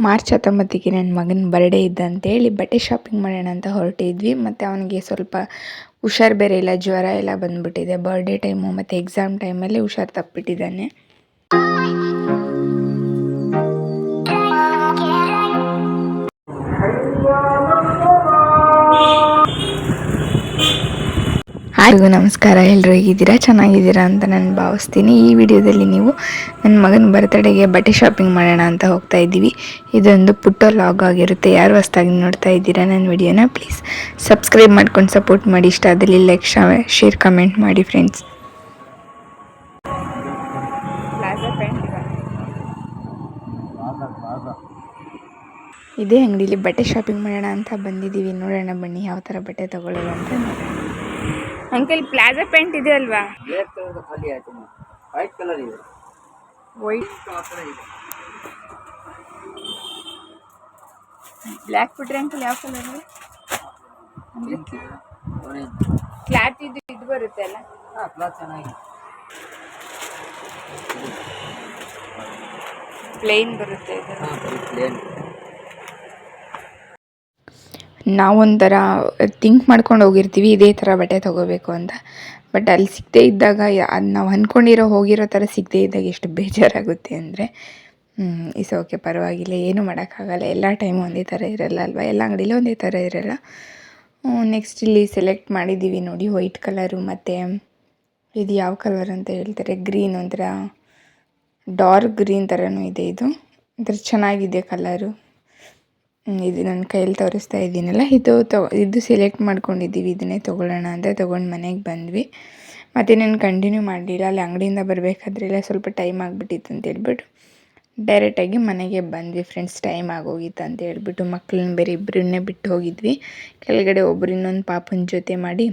March 19ಗೆ ನನ್ನ ಮಗನ birthday ಇದ್ದಂತೇಳಿ ಬಟ್ಟೆ ಶಾಪಿಂಗ್ ಮಾಡೋಣ ಅಂತ ಹೊರಟಿದ್ವಿ. ಮತ್ತು ಅವನಿಗೆ ಸ್ವಲ್ಪ ಹುಷಾರು ಬೇರೆ ಇಲ್ಲ, ಜ್ವರ ಎಲ್ಲ ಬಂದುಬಿಟ್ಟಿದೆ. ಬರ್ಡೇ ಟೈಮು ಮತ್ತು ಎಕ್ಸಾಮ್ ಟೈಮಲ್ಲಿ ಹುಷಾರು ತಪ್ಪಿಬಿಟ್ಟಿದ್ದಾನೆ. ಹಾಯ್ ನಮಸ್ಕಾರ, ಎಲ್ಲರೂ ಹೇಗಿದ್ದೀರಾ? ಚೆನ್ನಾಗಿದ್ದೀರಾ ಅಂತ ನಾನು ಭಾವಿಸ್ತೀನಿ. ಈ ವಿಡಿಯೋದಲ್ಲಿ ನೀವು ನನ್ನ ಮಗನ ಬರ್ತ್ಡೇಗೆ ಬಟ್ಟೆ ಶಾಪಿಂಗ್ ಮಾಡೋಣ ಅಂತ ಹೋಗ್ತಾ ಇದ್ದೀವಿ. ಇದೊಂದು ಪುಟ್ಟ ಲಾಗ್ ಆಗಿರುತ್ತೆ. ಯಾರು ಹೊಸ್ದಾಗಿ ನೋಡ್ತಾ ಇದ್ದೀರಾ ನನ್ನ ವಿಡಿಯೋನ, ಪ್ಲೀಸ್ ಸಬ್ಸ್ಕ್ರೈಬ್ ಮಾಡ್ಕೊಂಡು ಸಪೋರ್ಟ್ ಮಾಡಿ. ಇಷ್ಟ ಆದಲ್ಲಿ ಲೈಕ್, ಶೇರ್, ಕಮೆಂಟ್ ಮಾಡಿ ಫ್ರೆಂಡ್ಸ್. ಇದೇ ಅಂಗಡಿಲಿ ಬಟ್ಟೆ ಶಾಪಿಂಗ್ ಮಾಡೋಣ ಅಂತ ಬಂದಿದ್ದೀವಿ. ನೋಡೋಣ ಬನ್ನಿ ಯಾವ ಥರ ಬಟ್ಟೆ ತಗೊಳ್ಳೋದು ಅಂತ ನೋಡೋಣ. ಅಂಕಲ್, ಪ್ಲಾಜಾ ಪ್ಯಾಂಟ್ ಇದೆ ಅಲ್ವಾ? ವೈಟ್ ಕಲರ್ ಇದೆ. ವೈಟ್ ಬ್ಲ್ಯಾಕ್ ಬಿಟ್ರೆ ಅಂಕಲ್ ಯಾವ ಕಲರ್ ಇದೆ? ಕ್ಲಾತ್ ಇದು ಬರುತ್ತೆ ಅಲ್ಲ? ಕ್ಲಾತ್ ಚೆನ್ನಾಗಿದೆ. ಪ್ಲೇನ್ ಬರುತ್ತೆ ಇದು. ಪ್ಲೇನ್. ನಾವೊಂಥರ ಥಿಂಕ್ ಮಾಡ್ಕೊಂಡು ಹೋಗಿರ್ತೀವಿ ಇದೇ ಥರ ಬಟ್ಟೆ ತೊಗೋಬೇಕು ಅಂತ. ಬಟ್ ಅಲ್ಲಿ ಸಿಗದೇ ಇದ್ದಾಗ ಅದು ನಾವು ಅಂದ್ಕೊಂಡಿರೋ ಹೋಗಿರೋ ಥರ ಸಿಗದೇ ಇದ್ದಾಗ ಎಷ್ಟು ಬೇಜಾರಾಗುತ್ತೆ ಅಂದರೆ, ಓಕೆ ಪರವಾಗಿಲ್ಲ, ಏನೂ ಮಾಡೋಕ್ಕಾಗಲ್ಲ. ಎಲ್ಲ ಟೈಮು ಒಂದೇ ಥರ ಇರಲ್ಲ ಅಲ್ವಾ, ಎಲ್ಲ ಅಂಗಡಿಲೂ ಒಂದೇ ಥರ ಇರಲ್ಲ. ನೆಕ್ಸ್ಟ್ ಇಲ್ಲಿ ಸೆಲೆಕ್ಟ್ ಮಾಡಿದ್ದೀವಿ ನೋಡಿ, ವೈಟ್ ಕಲರು ಮತ್ತು ಇದು ಯಾವ ಕಲರ್ ಅಂತ ಹೇಳ್ತಾರೆ, ಗ್ರೀನ್, ಒಂಥರ ಡಾರ್ಕ್ ಗ್ರೀನ್ ಥರನೂ ಇದೆ. ಇದು ಒಂಥರ ಚೆನ್ನಾಗಿದೆ ಕಲರು. ಇದು ನನ್ನ ಕೈಯಲ್ಲಿ ತೋರಿಸ್ತಾ ಇದ್ದೀನಲ್ಲ, ಇದು ಸೆಲೆಕ್ಟ್ ಮಾಡ್ಕೊಂಡಿದ್ದೀವಿ. ಇದನ್ನೇ ತೊಗೊಳ್ಳೋಣ ಅಂತ ತೊಗೊಂಡು ಮನೆಗೆ ಬಂದ್ವಿ. ಮತ್ತು ನಾನು ಕಂಟಿನ್ಯೂ ಮಾಡಲಿಲ್ಲ. ಅಲ್ಲಿ ಅಂಗಡಿಯಿಂದ ಬರಬೇಕಾದ್ರೆಲ್ಲ ಸ್ವಲ್ಪ ಟೈಮ್ ಆಗಿಬಿಟ್ಟಿತ್ತು ಅಂತ ಹೇಳ್ಬಿಟ್ಟು ಡೈರೆಕ್ಟಾಗಿ ಮನೆಗೆ ಬಂದ್ವಿ ಫ್ರೆಂಡ್ಸ್. ಟೈಮ್ ಆಗೋಗಿತ್ತು ಅಂತ ಹೇಳ್ಬಿಟ್ಟು ಮಕ್ಕಳನ್ನ ಬೇರೆ ಇಬ್ಬರನ್ನೇ ಬಿಟ್ಟು ಹೋಗಿದ್ವಿ. ಕೆಳಗಡೆ ಒಬ್ಬರು ಇನ್ನೊಂದು ಪಾಪನ ಜೊತೆ ಮಾಡಿ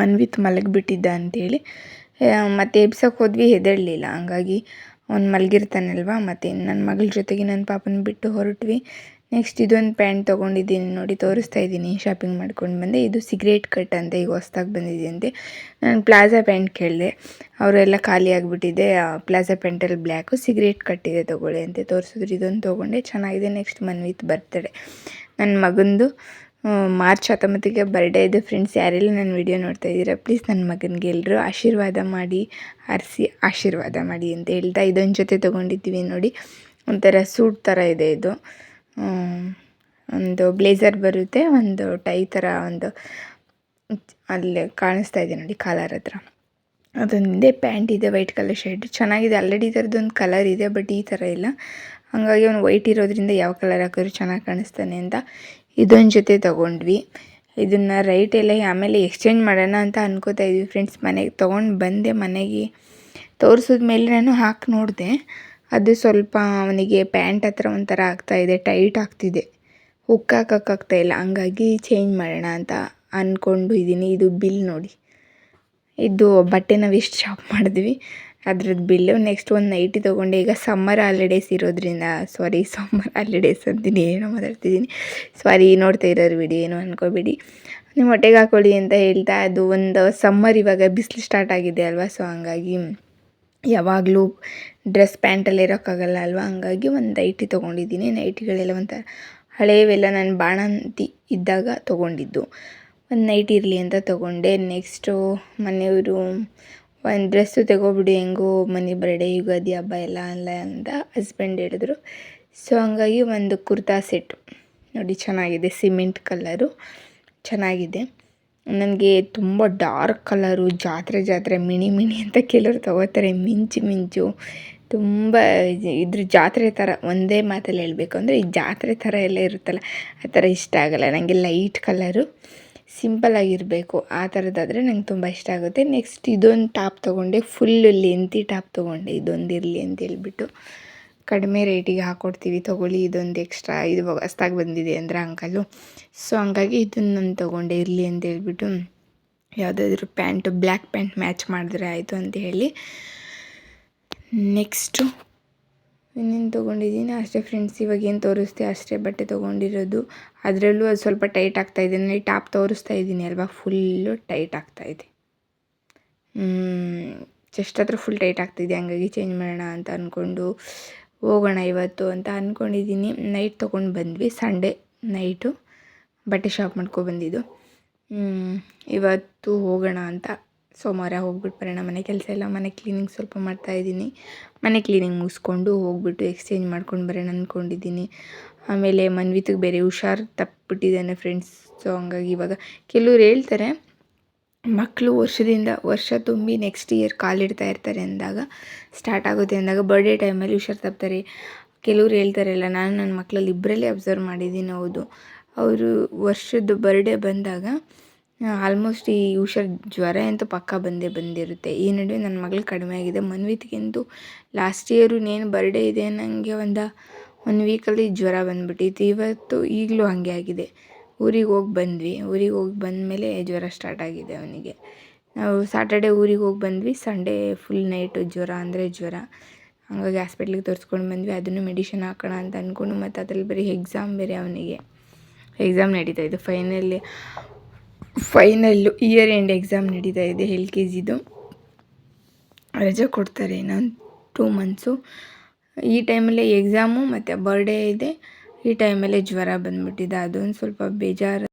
ಮನ್ವಿತ್ ಮಲಗಿಬಿಟ್ಟಿದ್ದ ಅಂಥೇಳಿ ಮತ್ತೆ ಎಬ್ಸೋಕೆ ಹೋದ್ವಿ, ಹೆದರಲಿಲ್ಲ. ಹಂಗಾಗಿ ಅವ್ನು ಮಲಗಿರ್ತಾನಲ್ವ, ಮತ್ತು ನನ್ನ ಮಗಳ ಜೊತೆಗೆ ನನ್ನ ಪಾಪನ ಬಿಟ್ಟು ಹೊರಟ್ವಿ. ನೆಕ್ಸ್ಟ್ ಇದೊಂದು ಪ್ಯಾಂಟ್ ತೊಗೊಂಡಿದ್ದೀನಿ ನೋಡಿ, ತೋರಿಸ್ತಾ ಇದ್ದೀನಿ. ಶಾಪಿಂಗ್ ಮಾಡ್ಕೊಂಡು ಬಂದೆ. ಇದು ಸಿಗರೇಟ್ ಕಟ್ ಅಂತ ಈಗ ಹೊಸ್ದಾಗಿ ಬಂದಿದೆ ಅಂತೆ. ನಾನು ಪ್ಲಾಜಾ ಪ್ಯಾಂಟ್ ಕೇಳಿದೆ, ಅವರೆಲ್ಲ ಖಾಲಿ ಆಗಿಬಿಟ್ಟಿದೆ. ಪ್ಲಾಜಾ ಪ್ಯಾಂಟಲ್ಲಿ ಬ್ಲ್ಯಾಕು, ಸಿಗರೇಟ್ ಕಟ್ಟಿದೆ ತೊಗೊಳ್ಳಿ ಅಂತ ತೋರಿಸಿದ್ರು. ಇದೊಂದು ತೊಗೊಂಡೆ, ಚೆನ್ನಾಗಿದೆ. ನೆಕ್ಸ್ಟ್ ಮನ್ವಿತ್ ಬರ್ತಡೆ, ನನ್ನ ಮಗಂದು ಮಾರ್ಚ್ 19ಗೆ ಬರ್ಡೇ ಇದೆ ಫ್ರೆಂಡ್ಸ್. ಯಾರೆಲ್ಲ ನನ್ನ ವಿಡಿಯೋ ನೋಡ್ತಾ ಇದ್ದೀರಾ, ಪ್ಲೀಸ್ ನನ್ನ ಮಗನಿಗೆ ಎಲ್ಲರೂ ಆಶೀರ್ವಾದ ಮಾಡಿ, ಆಶೀರ್ವಾದ ಮಾಡಿ ಅಂತ ಹೇಳ್ತಾ ಇದೊಂದು ಜೊತೆ ತೊಗೊಂಡಿದ್ದೀವಿ ನೋಡಿ. ಒಂಥರ ಸೂಟ್ ಥರ ಇದೆ ಇದು. ಒಂದು ಬ್ಲೇಸರ್ ಬರುತ್ತೆ, ಒಂದು ಟೈ ಥರ ಒಂದು ಅಲ್ಲಿ ಕಾಣಿಸ್ತಾ ಇದೆ ನೋಡಿ ಕಾಲರ್ ಹತ್ರ. ಅದೊಂದೇ ಪ್ಯಾಂಟ್ ಇದೆ, ವೈಟ್ ಕಲರ್ ಶರ್ಟ್, ಚೆನ್ನಾಗಿದೆ. ಆಲ್ರೆಡಿ ಥರದ್ದೊಂದು ಕಲರ್ ಇದೆ, ಬಟ್ ಈ ಥರ ಇಲ್ಲ. ಹಾಗಾಗಿ ಅವ್ನು ವೈಟ್ ಇರೋದ್ರಿಂದ ಯಾವ ಕಲರ್ ಹಾಕಿದ್ರು ಚೆನ್ನಾಗಿ ಕಾಣಿಸ್ತಾನೆ ಅಂತ ಇದೊಂದು ಜೊತೆ ತೊಗೊಂಡ್ವಿ. ಇದನ್ನು ರೈಟ್ ಎಲ್ಲ ಆಮೇಲೆ ಎಕ್ಸ್ಚೇಂಜ್ ಮಾಡೋಣ ಅಂತ ಅನ್ಕೋತಾ ಇದ್ವಿ ಫ್ರೆಂಡ್ಸ್. ಮನೆಗೆ ತೊಗೊಂಡು ಬಂದೆ. ಮನೆಗೆ ತೋರಿಸಿದ್ಮೇಲೆ ನಾನು ಹಾಕಿ ನೋಡಿದೆ, ಅದು ಸ್ವಲ್ಪ ಅವನಿಗೆ ಪ್ಯಾಂಟ್ ಹತ್ರ ಒಂಥರ ಆಗ್ತಾಯಿದೆ, ಟೈಟ್ ಆಗ್ತಿದೆ, ಹುಕ್ ಹಾಕೋಕ್ಕಾಗ್ತಾಯಿಲ್ಲ. ಹಂಗಾಗಿ ಚೇಂಜ್ ಮಾಡೋಣ ಅಂತ ಅಂದ್ಕೊಂಡು ಇದ್ದೀನಿ. ಇದು ಬಿಲ್ ನೋಡಿ, ಇದು ಬಟ್ಟೆ ನಾವು ಎಷ್ಟು ಶಾಪ್ ಮಾಡಿದ್ವಿ ಅದ್ರದ್ದು ಬಿಲ್ಲು. ನೆಕ್ಸ್ಟ್ ಒಂದು ನೈಟಿ ತೊಗೊಂಡೆ. ಈಗ ಸಮ್ಮರ್ ಹಾಲಿಡೇಸ್ ಇರೋದ್ರಿಂದ, ಸಮ್ಮರ್ ಹಾಲಿಡೇಸ್ ಅಂತೀನಿ, ಏನೋ ಮಾತಾಡ್ತಿದ್ದೀನಿ, ನೋಡ್ತಾ ಇರೋರು ವಿಡಿಯೋ ಏನೋ ಅಂದ್ಕೋಬೇಡಿ. ನೀವು ಹೊಟ್ಟೆಗೆ ಹಾಕೊಳ್ಳಿ ಅಂತ ಹೇಳ್ತಾ, ಅದು ಒಂದು ಸಮ್ಮರ್, ಇವಾಗ ಬಿಸಿಲು ಸ್ಟಾರ್ಟ್ ಆಗಿದೆ ಅಲ್ವಾ, ಸೊ ಹಂಗಾಗಿ ಯಾವಾಗಲೂ ಡ್ರೆಸ್ ಪ್ಯಾಂಟಲ್ಲಿ ಇರೋಕ್ಕಾಗಲ್ಲ ಅಲ್ವಾ, ಹಂಗಾಗಿ ಒಂದು ನೈಟಿ ತೊಗೊಂಡಿದ್ದೀನಿ. ನೈಟಿಗಳೆಲ್ಲ ಒಂಥರ ಹಳೆಯವೆಲ್ಲ ನಾನು ಬಾಣಂತಿ ಇದ್ದಾಗ ತೊಗೊಂಡಿದ್ದು. ಒಂದು ನೈಟಿ ಇರಲಿ ಅಂತ ತೊಗೊಂಡೆ. ನೆಕ್ಸ್ಟು ಮನೆಯವರು ಒಂದು ಡ್ರೆಸ್ಸು ತಗೋಬಿಡಿ, ಹೆಂಗೋ ಮನೆ ಬರ್ಡೇ, ಯುಗಾದಿ ಹಬ್ಬ ಎಲ್ಲ ಅಲ್ಲ ಅಂತ ಹಸ್ಬೆಂಡ್ ಹೇಳಿದ್ರು. ಸೊ ಹಂಗಾಗಿ ಒಂದು ಕುರ್ತಾ ಸೆಟ್ಟು ನೋಡಿ, ಚೆನ್ನಾಗಿದೆ, ಸಿಮೆಂಟ್ ಕಲರು, ಚೆನ್ನಾಗಿದೆ. ನನಗೆ ತುಂಬ ಡಾರ್ಕ್ ಕಲರು, ಜಾತ್ರೆ ಮಿಣಿ ಅಂತ ಕೆಲವರು ತೊಗೋತಾರೆ, ಮಿಂಚು ತುಂಬ ಇದ್ರ ಜಾತ್ರೆ ಥರ, ಒಂದೇ ಮಾತಲ್ಲಿ ಹೇಳಬೇಕು ಅಂದರೆ ಈ ಜಾತ್ರೆ ಥರ ಎಲ್ಲ ಇರುತ್ತಲ್ಲ, ಆ ಥರ ಇಷ್ಟ ಆಗೋಲ್ಲ ನನಗೆ. ಲೈಟ್ ಕಲರು, ಸಿಂಪಲ್ಲಾಗಿರಬೇಕು, ಆ ಥರದ್ದಾದರೆ ನಂಗೆ ತುಂಬ ಇಷ್ಟ ಆಗುತ್ತೆ. ನೆಕ್ಸ್ಟ್ ಇದೊಂದು ಟಾಪ್ ತೊಗೊಂಡೆ, ಫುಲ್ಲು ಲೆಂತಿ ಟಾಪ್ ತೊಗೊಂಡೆ. ಇದೊಂದು ಇರಲಿ ಅಂತ ಹೇಳ್ಬಿಟ್ಟು, ಕಡಿಮೆ ರೇಟಿಗೆ ಹಾಕ್ಕೊಡ್ತೀವಿ ತೊಗೊಳ್ಳಿ, ಇದೊಂದು ಎಕ್ಸ್ಟ್ರಾ, ಇದು ಹೊಸ್ದಾಗಿ ಬಂದಿದೆ ಅಂದರೆ ಅಂಕಲು. ಸೊ ಹಂಗಾಗಿ ಇದನ್ನು ನಾನು ತೊಗೊಂಡೆ, ಇರಲಿ ಅಂತ ಹೇಳ್ಬಿಟ್ಟು. ಯಾವುದಾದ್ರೂ ಪ್ಯಾಂಟು, ಬ್ಲ್ಯಾಕ್ ಪ್ಯಾಂಟ್ ಮ್ಯಾಚ್ ಮಾಡಿದ್ರೆ ಆಯಿತು ಅಂತ ಹೇಳಿ. ನೆಕ್ಸ್ಟು ಇನ್ನೇನು ತೊಗೊಂಡಿದ್ದೀನಿ ಅಷ್ಟೇ ಫ್ರೆಂಡ್ಸ್. ಇವಾಗ ಏನು ತೋರಿಸ್ತೆ ಅಷ್ಟೇ ಬಟ್ಟೆ ತೊಗೊಂಡಿರೋದು. ಅದರಲ್ಲೂ ಅದು ಸ್ವಲ್ಪ ಟೈಟ್ ಆಗ್ತಾಯಿದೆ. ನಾನು ಟಾಪ್ ತೋರಿಸ್ತಾ ಇದ್ದೀನಿ ಅಲ್ವಾ, ಫುಲ್ಲು ಟೈಟ್ ಆಗ್ತಾಯಿದೆ, ಚೆಸ್ಟ್ ಹತ್ರ ಫುಲ್ ಟೈಟ್ ಆಗ್ತಿದೆ. ಹಂಗಾಗಿ ಚೇಂಜ್ ಮಾಡೋಣ ಅಂತ ಅಂದ್ಕೊಂಡು ಹೋಗೋಣ ಇವತ್ತು ಅಂತ ಅಂದ್ಕೊಂಡಿದ್ದೀನಿ. ನೈಟ್ ತೊಗೊಂಡು ಬಂದ್ವಿ, ಸಂಡೇ ನೈಟು ಬಟ್ಟೆ ಶಾಪ್ ಮಾಡ್ಕೊಬಂದಿದ್ದು. ಇವತ್ತು ಹೋಗೋಣ ಅಂತ ಸೋಮವಾರ ಹೋಗ್ಬಿಟ್ಟು ಬರೋಣ. ಮನೆ ಕೆಲಸ ಎಲ್ಲ, ಮನೆ ಕ್ಲೀನಿಂಗ್ ಸ್ವಲ್ಪ ಮಾಡ್ತಾಯಿದ್ದೀನಿ. ಮನೆ ಕ್ಲೀನಿಂಗ್ ಮುಗಿಸ್ಕೊಂಡು ಹೋಗ್ಬಿಟ್ಟು ಎಕ್ಸ್ಚೇಂಜ್ ಮಾಡ್ಕೊಂಡು ಬರೋಣ ಅಂದ್ಕೊಂಡಿದ್ದೀನಿ. ಆಮೇಲೆ ಮನ್ವಿತಿಗೆ ಬೇರೆ ಹುಷಾರು ತಪ್ಪಿಬಿಟ್ಟಿದ್ದಾನೆ ಫ್ರೆಂಡ್ಸ್. ಸೊ ಹಂಗಾಗಿ ಇವಾಗ ಕೆಲವ್ರು ಹೇಳ್ತಾರೆ ಮಕ್ಕಳು ವರ್ಷ ತುಂಬಿ ನೆಕ್ಸ್ಟ್ ಇಯರ್ ಕಾಲಿಡ್ತಾ ಇರ್ತಾರೆ ಅಂದಾಗ, ಸ್ಟಾರ್ಟ್ ಆಗುತ್ತೆ ಅಂದಾಗ ಬರ್ಡೇ ಟೈಮಲ್ಲಿ ಹುಷಾರು ತಪ್ತಾರೆ. ಕೆಲವ್ರು ಹೇಳ್ತಾರಲ್ಲ, ನಾನು ನನ್ನ ಮಕ್ಕಳಲ್ಲಿ ಇಬ್ಬರಲ್ಲೇ ಅಬ್ಸರ್ವ್ ಮಾಡಿದ್ದೀನಿ. ಹೌದು, ಅವರು ವರ್ಷದ ಬರ್ಡೇ ಬಂದಾಗ ಆಲ್ಮೋಸ್ಟ್ ಈ ಜ್ವರ ಅಂತೂ ಪಕ್ಕ ಬಂದಿರುತ್ತೆ. ಈ ನಡುವೆ ನನ್ನ ಮಗಳು ಕಡಿಮೆ ಆಗಿದೆ. ಮನ್ವಿತಿಗಂತೂ ಲಾಸ್ಟ್ ಇಯರು ಇನ್ನೇನು ಬರ್ಡೇ ಇದೆ ನನಗೆ ಒಂದು ವೀಕಲ್ಲಿ ಜ್ವರ ಬಂದುಬಿಟ್ಟಿತ್ತು. ಇವತ್ತು ಈಗಲೂ ಹಾಗೆ ಆಗಿದೆ. ಊರಿಗೆ ಹೋಗಿ ಬಂದ್ವಿ. ಊರಿಗೆ ಹೋಗಿ ಬಂದಮೇಲೆ ಜ್ವರ ಸ್ಟಾರ್ಟ್ ಆಗಿದೆ ಅವನಿಗೆ. ನಾವು ಸಾಟರ್ಡೆ ಊರಿಗೆ ಹೋಗಿ ಬಂದ್ವಿ. ಸಂಡೇ ಫುಲ್ ನೈಟು ಜ್ವರ ಅಂದರೆ ಜ್ವರ. ಹಾಗಾಗಿ ಹಾಸ್ಪಿಟ್ಲಿಗೆ ತೋರಿಸ್ಕೊಂಡು ಬಂದ್ವಿ. ಅದನ್ನು ಮೆಡಿಷನ್ ಹಾಕೋಣ ಅಂತ ಅಂದ್ಕೊಂಡು, ಮತ್ತು ಅದರಲ್ಲಿ ಬರೀ ಎಕ್ಸಾಮ್ ಬೇರೆ ಅವನಿಗೆ. ಎಕ್ಸಾಮ್ ನಡೀತಾಯಿದೆ, ಫೈನಲ್ಲು ಇಯರ್ ಎಂಡ್ ಎಕ್ಸಾಮ್ ನಡೀತಾ ಇದೆ. LKGದು ರಜೆ ಕೊಡ್ತಾರೆ ಇನ್ನೊಂದು 2 ಮಂತ್ಸು. ಈ ಟೈಮಲ್ಲೇ ಎಕ್ಸಾಮು ಮತ್ತು ಬರ್ಡೇ ಇದೆ. ಈ ಟೈಮಲ್ಲೇ ಜ್ವರ ಬಂದುಬಿಟ್ಟಿದೆ. ಅದೊಂದು ಸ್ವಲ್ಪ ಬೇಜಾರು.